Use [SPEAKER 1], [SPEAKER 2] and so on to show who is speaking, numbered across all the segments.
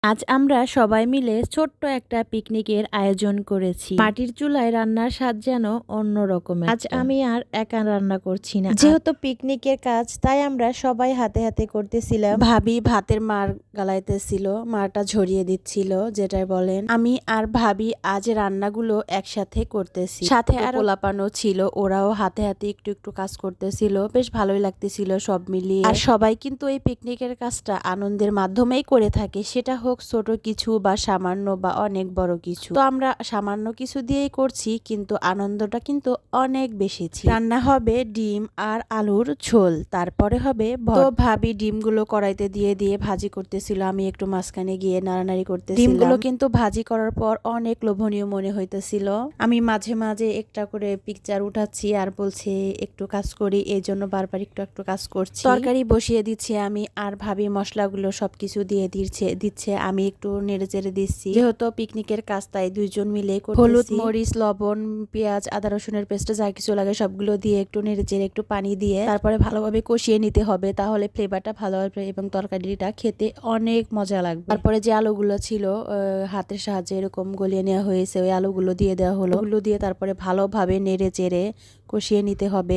[SPEAKER 1] আজ আমরা সবাই মিলে ছোট্ট একটা পিকনিকের আয়োজন করেছি। মাটির চুলায় রান্নার স্বাদ যেন অন্য রকমের। আজ আমি আর একা রান্না করছি না, যেহেতু পিকনিকের কাজ তাই আমরা সবাই হাতে হাতে করতেছিলাম। ভাবি ভাতের মার গালাইতেছিল, মারটা ঝরিয়ে দিচ্ছিল যেটাই বলেন। আমি আর ভাবি আজ রান্নাগুলো একসাথে করতেছি, সাথে আর পোলাপানও ছিল, ওরাও হাতে হাতে একটু একটু কাজ করতেছিল। বেশ ভালোই লাগতেছিল সব মিলিয়ে। আর সবাই কিন্তু এই পিকনিকের কাজটা আনন্দের মাধ্যমেই করে থাকে, সেটা হোক ছোট কিছু বা সামান্য বা অনেক বড় কিছু। তো আমরা সামান্য কিছু দিয়েই করছি, কিন্তু আনন্দটা কিন্তু অনেক বেশি ছিল। রান্না হবে ডিম আর আলুর ঝোল, তারপরে হবে তো ভাবি ডিমগুলো কড়াইতে দিয়ে দিয়ে ভাজি করতেছিল, আমি একটু মাঝখানে গিয়ে নাড়ানাড়ি করতেছিলাম। ডিমগুলো কিন্তু ভাজি করার পর অনেক লোভনীয় মনে হইতেছিল। আমি মাঝে মাঝে একটা করে পিকচার উঠাচ্ছি আর বলছে একটু কাজ করি, এই জন্য বারবার একটু একটু কাজ করছি। তরকারি বসিয়ে দিচ্ছি আমি, আর ভাবি মশলাগুলো সবকিছু দিয়ে দিচ্ছে, আমি একটু নেড়ে চেড়ে দিচ্ছি। যেহেতু পিকনিকের কাজ তাই দুইজন মিলে করতেছি। হলুদ, মরিচ, লবণ, পেঁয়াজ, আদা রসুনের পেস্ট যা কিছু লাগে সবগুলো দিয়ে একটু নেড়ে চেড়ে একটু পানি দিয়ে তারপরে ভালোভাবে কষিয়ে নিতে হবে, তাহলে ফ্লেভারটা ভালো হবে এবং তরকারিটা খেতে অনেক মজা লাগবে। তারপরে যে আলুগুলো ছিল হাতের সাহায্যে এরকম গলিয়ে নেওয়া হয়েছে, ওই আলুগুলো দিয়ে দেওয়া হলো। ওগুলো দিয়ে তারপরে ভালোভাবে নেড়ে চেড়ে কষিয়ে নিতে হবে।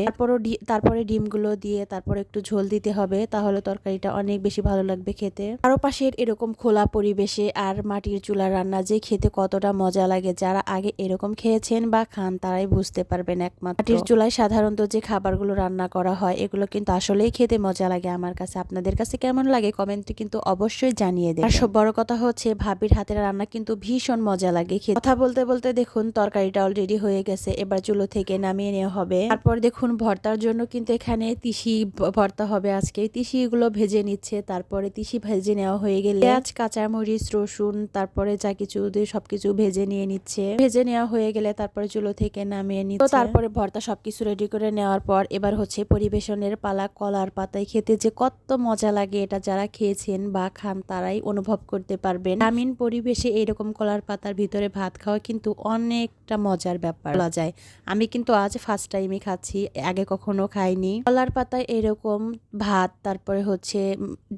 [SPEAKER 1] তারপরে ডিমগুলো দিয়ে তারপরে একটু ঝোল দিতে হবে, তাহলে তরকারিটা অনেক বেশি ভালো লাগবে খেতে। আরো পাশের এরকম খোলা পরিবেশে আর মাটির চুলার রান্না যে খেতে কতটা মজা লাগে, যারা আগে এরকম খেয়েছেন বা খান তারাই বুঝতে পারবেন একমাত্র। মাটির চুলায় সাধারণত যে খাবারগুলো রান্না করা হয় এগুলো কিন্তু আসলেই খেতে মজা লাগে আমার কাছে। আপনাদের কাছে কেমন লাগে কমেন্টে কিন্তু অবশ্যই জানিয়ে দেবেন। আর সব বড় কথা হচ্ছে ভাবির হাতের রান্না কিন্তু ভীষণ মজা লাগে খেতে। কথা বলতে বলতে দেখুন তরকারিটা অলরেডি হয়ে গেছে, এবার চুলো থেকে নামিয়ে নেওয়া হবে। তারপর দেখুন ভর্তার জন্য কিন্তু এখানে তিসি ভর্তা হবে আজকে। তিসিগুলো ভেজে নিচ্ছে, তারপরে তিসি ভেজে নেওয়া হয়ে গেলে পেঁয়াজ, কাঁচামরিচ, রসুন, তারপরে যা কিছু দিয়ে সবকিছু ভেজে নিয়ে নিচ্ছে। ভেজে নেওয়া হয়ে গেলে তারপরে চুলো থেকে নামিয়ে নিচ্ছে। তো তারপরে ভর্তা সবকিছু রেডি করে নেওয়ার পর এবার হচ্ছে পরিবেশনের পালা। কলার পাতায় খেতে যে কত মজা লাগে, এটা যারা খেয়েছেন বা খান তারাই অনুভব করতে পারবেন। গ্রামীণ পরিবেশে এরকম কলার পাতার ভিতরে ভাত খাওয়া কিন্তু অনেকটা মজার ব্যাপার বলা যায়। আমি কিন্তু আজ ফার্স্ট টাইমই খাচ্ছি, আগে কখনো খাইনি। কলার পাতায় এরকম ভাত, তারপরে হচ্ছে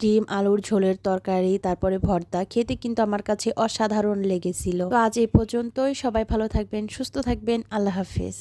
[SPEAKER 1] ডিম আলুর ঝোলের তরকারি, তারপরে ভর্তা খেতে কিন্তু আমার কাছে অসাধারণ লেগেছিল। তো আজ এই পর্যন্তই, সবাই ভালো থাকবেন, সুস্থ থাকবেন, আল্লাহ হাফেজ।